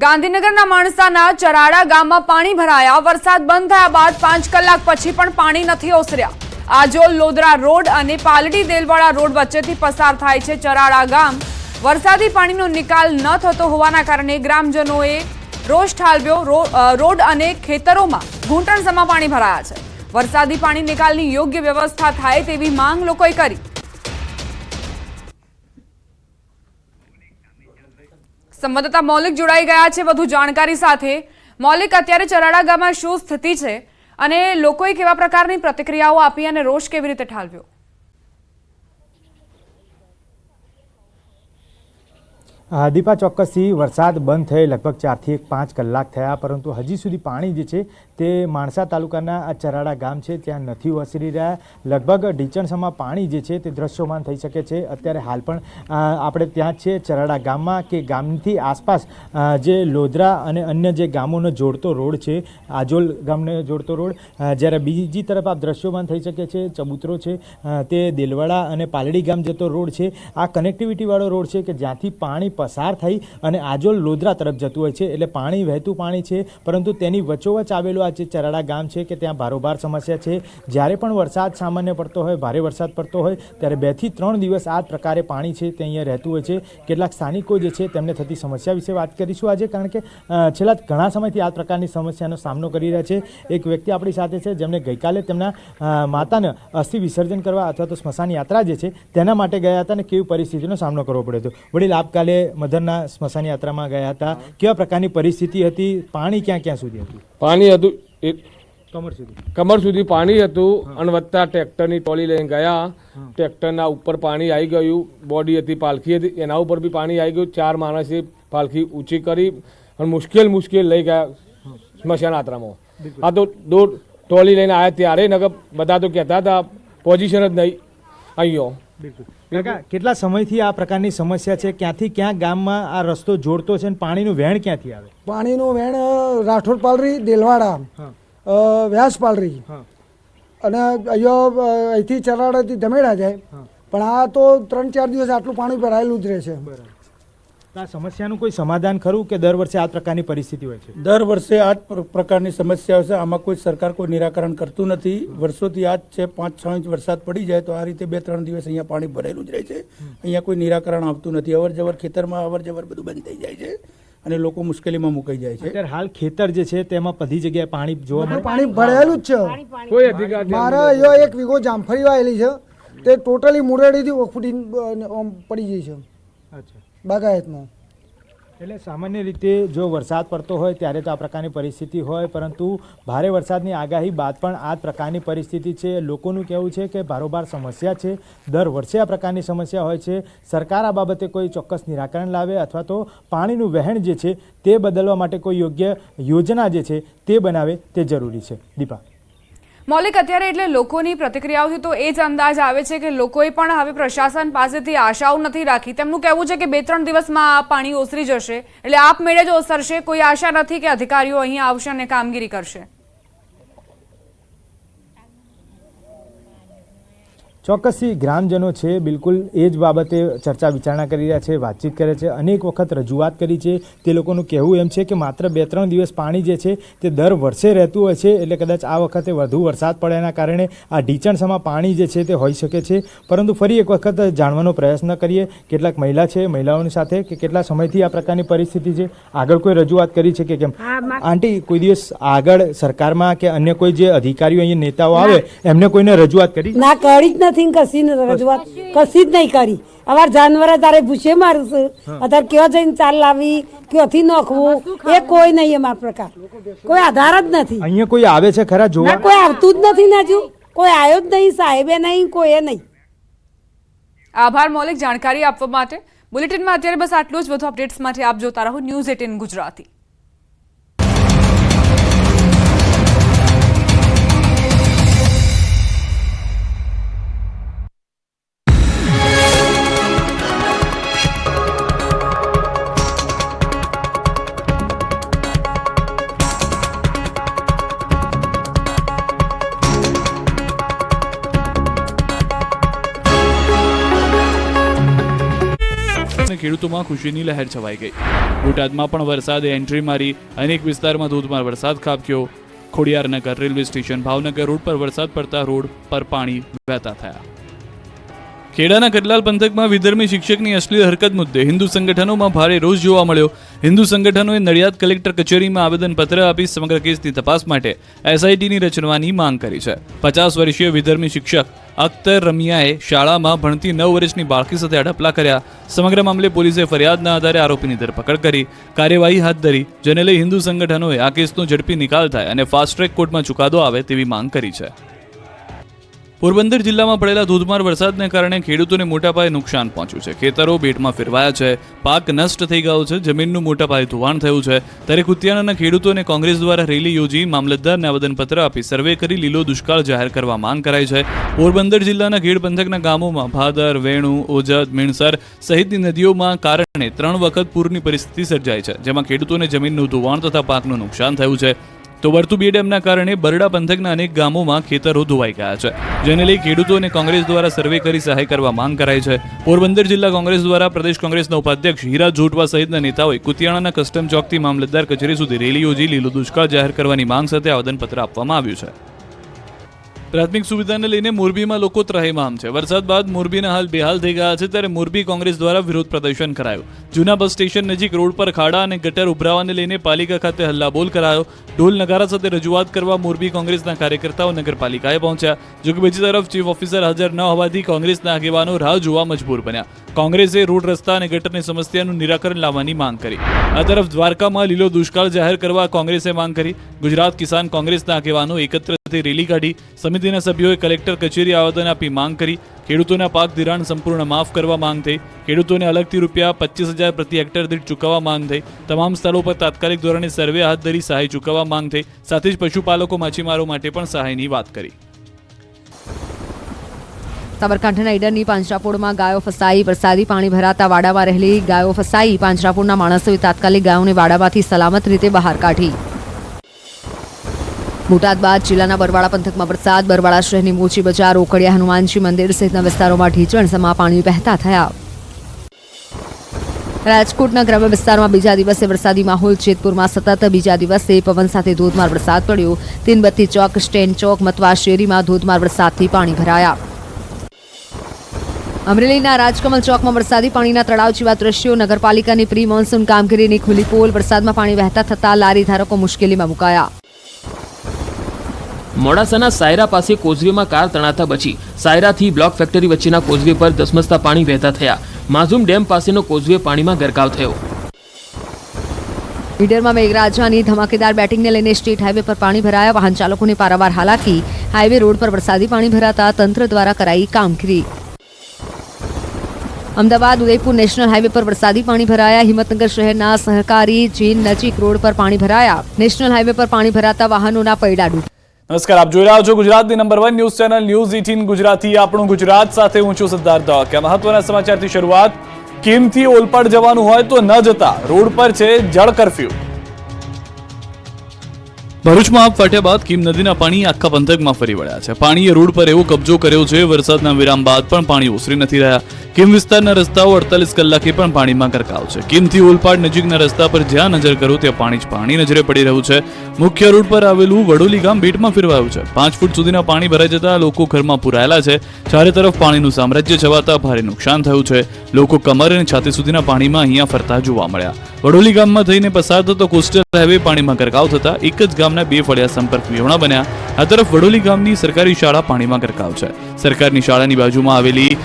ગાંધીનગરના માણસાના ચરાડા ગામમાં પાણી ભરાયા। વરસાદ બંધ થયા બાદ 5 કલાક પછી પણ પાણી નથી ઓસર્યા। આજોલ લોદરા રોડ અને પાલડી દેલવાડા રોડ વચ્ચેથી પસાર થાય છે ચરાડા ગામ। વરસાદી પાણીનો નિકાલ ન થતો હોવાના કારણે ગ્રામજનોએ રોષ ઠાલવ્યો। રોડ અને ખેતરોમાં ઘૂંટણસમાં પાણી ભરાયા છે। વરસાદી પાણી નિકાલની યોગ્ય વ્યવસ્થા થાય તેવી માંગ લોકોએ કરી। સંવાદદાતા મૌલિક જોડાઈ ગયા છે વધુ જાણકારી સાથે। મૌલિક, અત્યારે ચરાડા ગામમાં શું સ્થિતિ છે અને લોકોએ કેવા પ્રકારની પ્રતિક્રિયાઓ આપી અને રોષ કેવી રીતે ઠાલવ્યો? દીપા, ચોક્કસથી વરસાદ બંધ થયે લગભગ 4 થી 5 કલાક થયા, પરંતુ હજી સુધી પાણી જે છે તે માણસા તાલુકાના આ ચરાડા ગામ છે ત્યાં નથી ઓસરી રહ્યા। લગભગ ઢીચણસમાં પાણી જે છે તે દ્રશ્યમાન થઈ શકે છે। અત્યારે હાલ પણ આપણે ત્યાં જ છે ચરાડા ગામમાં કે ગામથી આસપાસ જે લોદરા અને અન્ય જે ગામોનો જોડતો રોડ છે, આજોલ ગામને જોડતો રોડ, જ્યારે બીજી તરફ આપ દ્રશ્યમાન થઈ શકે છે ચબૂતરો છે તે દેલવાડા અને પાલડી ગામ જતો રોડ છે। આ કનેક્ટિવિટીવાળો રોડ છે કે જ્યાંથી પાણી પસાર થઈ અને આજોલ લોદરા તરફ જતું હોય છે, એટલે પાણી વહેતું પાણી છે, પરંતુ તેની વચ્ચોવચ આવેલું આ જે ચરાડા ગામ છે કે ત્યાં ભારોભાર સમસ્યા છે। જ્યારે પણ વરસાદ સામાન્ય પડતો હોય, ભારે વરસાદ પડતો હોય, ત્યારે 2 થી 3 દિવસ આ પ્રકારે પાણી છે તે અહીંયા રહેતું હોય છે। કેટલાક સ્થાનિકો જે છે તેમને થતી સમસ્યા વિશે વાત કરીશું આજે, કારણ કે છેલ્લા ઘણા સમયથી આ પ્રકારની સમસ્યાનો સામનો કરી રહ્યા છે। એક વ્યક્તિ આપણી સાથે છે જેમણે ગઈકાલે તેમના માતાને અસ્થિ વિસર્જન કરવા અથવા તો સ્મશાન યાત્રા જે છે તેના માટે ગયા હતા અને કેવી પરિસ્થિતિનો સામનો કરવો પડ્યો હતો। વડીલ, આપ કાલે મધરના સ્મશાન યાત્રામાં ગયા હતા, કેવા પ્રકારની પરિસ્થિતિ હતી? પાણી ક્યાં ક્યાં સુધી હતું? પાણી હતું કમર સુધી પાણી હતું અને વત્તા ટ્રેક્ટરની ટોલી લઈને ગયા। ટ્રેક્ટરના ઉપર પાણી આવી ગયું, બોડી હતી, પાલખી હતી, એના ઉપર બી પાણી આવી ગયું। 4 માણસે પાલખી ઊંચી કરી અને મુશ્કેલ લઈ ગયા સ્મશાન યાત્રામાં। આ તો ટોલી લઈને આવ્યા ત્યારે નગર બધા તો કહેતા હતા પોઝિશન જ નહીં અહીંયા। કાકા, કેટલા સમયથી આ પ્રકારની સમસ્યા છે? ક્યાંથી ક્યાં ગામમાં આ રસ્તો જોડતો છે અને પાણીનું વહેણ ક્યાંથી આવે? પાણીનું વહેણ રાઠોડ પાલરી, દેલવાડા, વ્યાસ પાલરી અને અહીંથી ચરાડાથી ધમેડા જાય, પણ આ તો 3-4 દિવસ આટલું પાણી ભરાયેલું જ રહે છે। આ સમસ્યાનું કોઈ સમાધાન ખરું કે દર વર્ષે આ પ્રકારની પરિસ્થિતિ હોય છે? દર વર્ષે આ જ પ્રકારની સમસ્યા છે। આમાં કોઈ સરકાર કોઈ નિરાકરણ કરતું નથી। વર્ષોથી આ જ છે। 5-6 ઇંચ વરસાદ પડી જાય તો આ રીતે 2-3 દિવસ અહીંયા પાણી ભરેલું જ રહે છે। અહીંયા કોઈ નિરાકરણ આવતું નથી। અવરજવર ખેતરમાં અવરજવર બધું બંધ થઈ જાય છે અને લોકો મુશ્કેલીમાં મુકાઈ જાય છે। અત્યારે હાલ ખેતર જે છે તેમાં બધી જગ્યાએ પાણી જોવા મળે, પાણી ભરાયેલું જ છે। કોઈ અધિકારી મારા અહીંયા 1 વીઘો જામફળી વાયેલી છે, તે ટોટલી મુરેડીથી ફૂટીને પડી ગઈ છે બાગાયતમાં। એટલે સામાન્ય રીતે જો વરસાદ પડતો હોય ત્યારે તો આ પ્રકારની પરિસ્થિતિ હોય, પરંતુ ભારે વરસાદની આગાહી બાદ પણ આ પ્રકારની પરિસ્થિતિ છે। લોકોનું કહેવું છે કે ભારોભાર સમસ્યા છે, દર વર્ષે આ પ્રકારની સમસ્યા હોય છે। સરકાર આ બાબતે કોઈ ચોક્કસ નિરાકરણ લાવે અથવા તો પાણીનું વહેણ જે છે તે બદલવા માટે કોઈ યોગ્ય યોજના જે છે તે બનાવે તે જરૂરી છે। દીપા, મૌલિક, અત્યારે એટલે લોકોની પ્રતિક્રિયાઓથી તો એ જ અંદાજ આવે છે કે લોકોએ પણ હવે પ્રશાસન પાસેથી આશાઓ નથી રાખી। તેમનું કહેવું છે કે 2-3 દિવસમાં આ પાણી ઓસરી જશે, એટલે આપમેળે જ ઓસરશે। કોઈ આશા નથી કે અધિકારીઓ અહીં આવશે અને કામગીરી કરશે। ચોક્કસથી ગ્રામજનો છે બિલકુલ એ જ બાબતે ચર્ચા વિચારણા કરી રહ્યા છે, વાતચીત કરે છે, અનેક વખત રજૂઆત કરી છે। તે લોકોનું કહેવું એમ છે કે માત્ર 2-3 દિવસ પાણી જે છે તે દર વર્ષે રહેતું હોય છે, એટલે કદાચ આ વખતે વધુ વરસાદ પડે એના કારણે આ ઢીચણસમાં પાણી જે છે તે હોઈ શકે છે। પરંતુ ફરી એક વખત જાણવાનો પ્રયત્ન કરીએ કેટલાક મહિલા છે, મહિલાઓની સાથે, કે કેટલા સમયથી આ પ્રકારની પરિસ્થિતિ છે, આગળ કોઈ રજૂઆત કરી છે કે કેમ? આંટી, કોઈ દિવસ આગળ સરકારમાં કે અન્ય કોઈ જે અધિકારીઓ અહીંયા નેતાઓ આવે એમને કોઈને રજૂઆત કરી? ના, કરી જ નથી, કશી રજૂઆત કશી જ નહીં કરી। અમાર જાનવર તારે ભૂસે મારું છે, અત્યારે ક્યાં જઈને ચાલ લાવી, ક્યાંથી નાખવું, એ કોઈ નહીં અમારા પ્રકાર, કોઈ આધાર જ નથી। અહીંયા કોઈ આવે છે ખરા જોવા? કોઈ આવતું જ નથી ને, હજુ કોઈ આવ્યો જ નહીં, સાહેબે નહીં, કોઈ નહીં। આભાર મૌલિક જાણકારી આપવા માટે। બુલેટિનમાં અત્યારે બસ આટલું જ। વધુ અપડેટ્સ માટે આપ જોતા રહો ન્યૂઝ 18 ગુજરાતી। અને ખેડૂતોમાં ખુશીની લહેર છવાઈ ગઈ. બોટાદમાં પણ વરસાદે એન્ટ્રી મારી. અનેક વિસ્તારમાં ધોધમાર વરસાદ ખાબક્યો. Khodiyarnagar railway station Bhavnagar road પર વરસાદ પડતા રોડ પર પાણી વહેતા થયા. ખેડાના કડલાલ પંથકમાં વિધર્મી શિક્ષકની અશ્લીલ હરકત મુદ્દે હિન્દુ સંગઠનોમાં ભારે રોષ જોવા મળ્યો. હિન્દુ સંગઠનોએ નડિયાદ કલેક્ટર કચેરીમાં આવેદનપત્ર આપી સમગ્ર કેસની તપાસ માટે એસઆઈટીની રચવાની માંગ કરી છે. 50 વર્ષીય વિધર્મી શિક્ષક અખ્તર રમિયાએ શાળામાં ભણતી 9 વર્ષની બાળકી સાથે અડપલા કર્યા. સમગ્ર મામલે પોલીસે ફરિયાદના આધારે આરોપીની ધરપકડ કરી કાર્યવાહી હાથ ધરી, જેને લઈ હિન્દુ સંગઠનોએ આ કેસનો ઝડપી નિકાલ થાય અને ફાસ્ટ ટ્રેક કોર્ટમાં ચુકાદો આવે તેવી માંગ કરી છે. પોરબંદર જિલ્લામાં પડેલા ધોધમાર વરસાદને કારણે ખેડૂતોને મોટા પાયે નુકસાન પહોંચ્યું છે. ખેતરો બેટમાં ફેરવાયા છે, પાક નષ્ટ થઈ ગયો છે, જમીનનું મોટા પાયે ધોવાણ થયું છે. ત્યારે કુતિયાણાના ખેડૂતોને કોંગ્રેસ દ્વારા રેલી યોજી મામલતદારને આવેદનપત્ર આપી સર્વે કરી લીલો દુષ્કાળ જાહેર કરવા માંગ કરાઈ છે. પોરબંદર જિલ્લાના ખેડ પંથકના ગામોમાં ભાદર, વેણુ, ઓજદ, મીણસર સહિતની નદીઓમાં કારણે 3 વખત પૂરની પરિસ્થિતિ સર્જાઈ છે, જેમાં ખેડૂતોને જમીનનું ધોવાણ તથા પાકનું નુકસાન થયું છે. તો વર્તુ બે ડેમના કારણે બરડા પંથકના અનેક ગામોમાં ખેતરો ધોવાઈ ગયા છે, જેને લઈ ખેડૂતોને કોંગ્રેસ દ્વારા સર્વે કરી સહાય કરવા માંગ કરાઈ છે. પોરબંદર જિલ્લા કોંગ્રેસ દ્વારા પ્રદેશ કોંગ્રેસના ઉપાધ્યક્ષ હીરા જોટવા સહિતના નેતાઓએ કુતિયાણાના કસ્ટમ ચોકથી મામલતદાર કચેરી સુધી રેલી યોજી લીલો દુષ્કાળ જાહેર કરવાની માંગ સાથે આવેદનપત્ર આપવામાં આવ્યું છે. પ્રાથમિક સુવિધાને લઈને મોરબીમાં લોકો ત્રાહિમામ છે. વરસાદ બાદ મોરબીના હાલ બેહાલ થઈ ગયા છે, ત્યારે મોરબી કોંગ્રેસ દ્વારા વિરોધ પ્રદર્શન કરાયું. જૂના બસ સ્ટેશન નજીક રોડ પર ખાડા અને ગટર ઉભરાવાને લઈને પાલિકા ખાતે હલ્લાબોલ કરાયો. ઢોલ નગારા સાથે રજૂઆત કરવા મોરબી કોંગ્રેસના કાર્યકર્તાઓ નગરપાલિકાએ પહોંચ્યા. જોકે બીજી તરફ ચીફ ઓફિસર હાજર ન હોવાથી કોંગ્રેસના આગેવાનો રાહ જોવા મજબૂર બન્યા. કોંગ્રેસે રોડ, રસ્તા અને ગટરની સમસ્યાનું નિરાકરણ લાવવાની માંગ કરી. આ તરફ દ્વારકામાં લીલો દુષ્કાળ જાહેર કરવા કોંગ્રેસે માંગ કરી. ગુજરાત કિસાન કોંગ્રેસના આગેવાનો એકત્ર થઈ રેલી કાઢી. સમિતિના સભ્યોએ કલેક્ટર કચેરી આવેદન આપી માંગ કરી. ખેડૂતોના પાક ધિરાણ સંપૂર્ણ માફ કરવા માંગ થઈ. ખેડૂતોને અલગથી રૂપિયા 25,000 પ્રતિ હેક્ટર દીઠ ચૂકવવા માંગ થઈ. તમામ સ્થળો પર તાત્કાલિક ધોરણે સર્વે હાથ ધરી સહાય ચૂકવવા માંગ થઈ. સાથે જ પશુપાલકો, માછીમારો માટે પણ સહાયની વાત કરી. સાબરકાંઠાના ઈડરની પાંજરાપોળમાં ગાયો ફસાઈ. વરસાદી પાણી ભરાતા વાડામાં રહેલી ગાયો ફસાઈ. પાંજરાપોળના માણસોએ તાત્કાલિક ગાયોને વાડામાંથી સલામત રીતે બહાર કાઢી. બોટાદ બાદ જિલ્લાના બરવાળા પંથકમાં વરસાદ. બરવાળા શહેરની મોચી બજાર, ઓકડિયા, હનુમાનજી મંદિર સહિતના વિસ્તારોમાં ઢીચણસમા પાણી વહેતા થયા. રાજકોટના ગ્રામ્ય વિસ્તારમાં બીજા દિવસે વરસાદી માહોલ. જેતપુરમાં સતત બીજા દિવસે પવન સાથે ધોધમાર વરસાદ પડ્યો. તીનબત્તી ચોક, સ્ટેન્ડ ચોક, મતવા શેરીમાં ધોધમાર વરસાદથી પાણી ભરાયા. અમરેલીના રાજકમલ ચોકમાં વરસાદી પાણીના તળાવ જેવા દ્રશ્યો. નગરપાલિકાની પ્રી મોન્સૂન કામગીરીની ખુલ્લી પોલ. વરસાદમાં પાણી વહેતા થતા લારી ધારકો મુશ્કેલીમાં મુકાયા. મોડાસાના સાયરા પાસે કોઝવેમાં કાર તણાતા બચી. સાયરાથી બ્લોક ફેક્ટરી વચ્ચેના કોઝવે પર ધસમસતા પાણી વહેતા થયા. માઝુમ ડેમ પાસેનો કોઝવે પાણીમાં ગરકાવ થયો. ઈડરમાં મેઘરાજાની ધમાકેદાર બેટિંગને લઈને સ્ટેટ હાઈવે પર પાણી ભરાયા. વાહન ચાલકોને પારાવાર હાલાકી. હાઈવે રોડ પર વરસાદી પાણી ભરાતા તંત્ર દ્વારા કરાઈ કામગીરી. અમદાવાદ ઉદયપુર નેશનલ હાઈવે પર વરસાદી પાણી ભરાયા. હિંમતનગર શહેરના સહકારી જેન નજીક રોડ પર પાણી ભરાયા. નેશનલ હાઈવે પર પાણી ભરાતા વાહનોના પૈડા ડૂબ્યા. નમસ્કાર, આપ જોઈ રહ્યા છો ગુજરાતની number 1 news channel news 18 Gujarati. આપણું ગુજરાત સાથે હું છું સિદ્ધાર્થ ધોળકિયા. મહત્વના સમાચારથી શરૂઆત. કીમથી ઓલપાડ જવાનું હોય તો ન જતા, રોડ પર છે જળ કરફ્યુ. ભરૂચમાં આપ ફાટ્યા બાદ કીમ નદીના પાણી આખા પંથકમાં ફરી વળ્યા છે. પાણીએ રોડ પર એવો કબજો કર્યો છે, વરસાદના વિરામ બાદ પણ પાણી ઓસરી નથી રહ્યા. કીમ વિસ્તારના રસ્તાઓ 48 કલાકે પણ પાણીમાં ગરકાવ છે. કીમથી ઓલપાડ નજીકના રસ્તા પર જ્યાં નજર કરો ત્યાં પાણી જ પાણી નજરે પડી રહ્યું છે. મુખ્ય રોડ પર આવેલું વડોલી ગામ બેટમાં ફેરવાયું છે. 5 ફૂટ સુધીના પાણી ભરાઈ જતા લોકો ઘરમાં પુરાયેલા છે. ચારે તરફ પાણીનું સામ્રાજ્ય છવાતા ભારે નુકસાન થયું છે. લોકો કમર અને છાતી સુધીના પાણીમાં અહીંયા ફરતા જોવા મળ્યા. વડોલી ગામમાં થઈને પસાર થતો કોસ્ટલ હાઈવે પાણીમાં ગરકાવ થતા એક જ ગામના 2 ફળિયા સંપર્ક વિહોણા બન્યા. આ તરફ વડોલી ગામની સરકારી શાળા પાણીમાં ગરકાવ છે. સરકારની શાળાની બાજુમાં આવેલી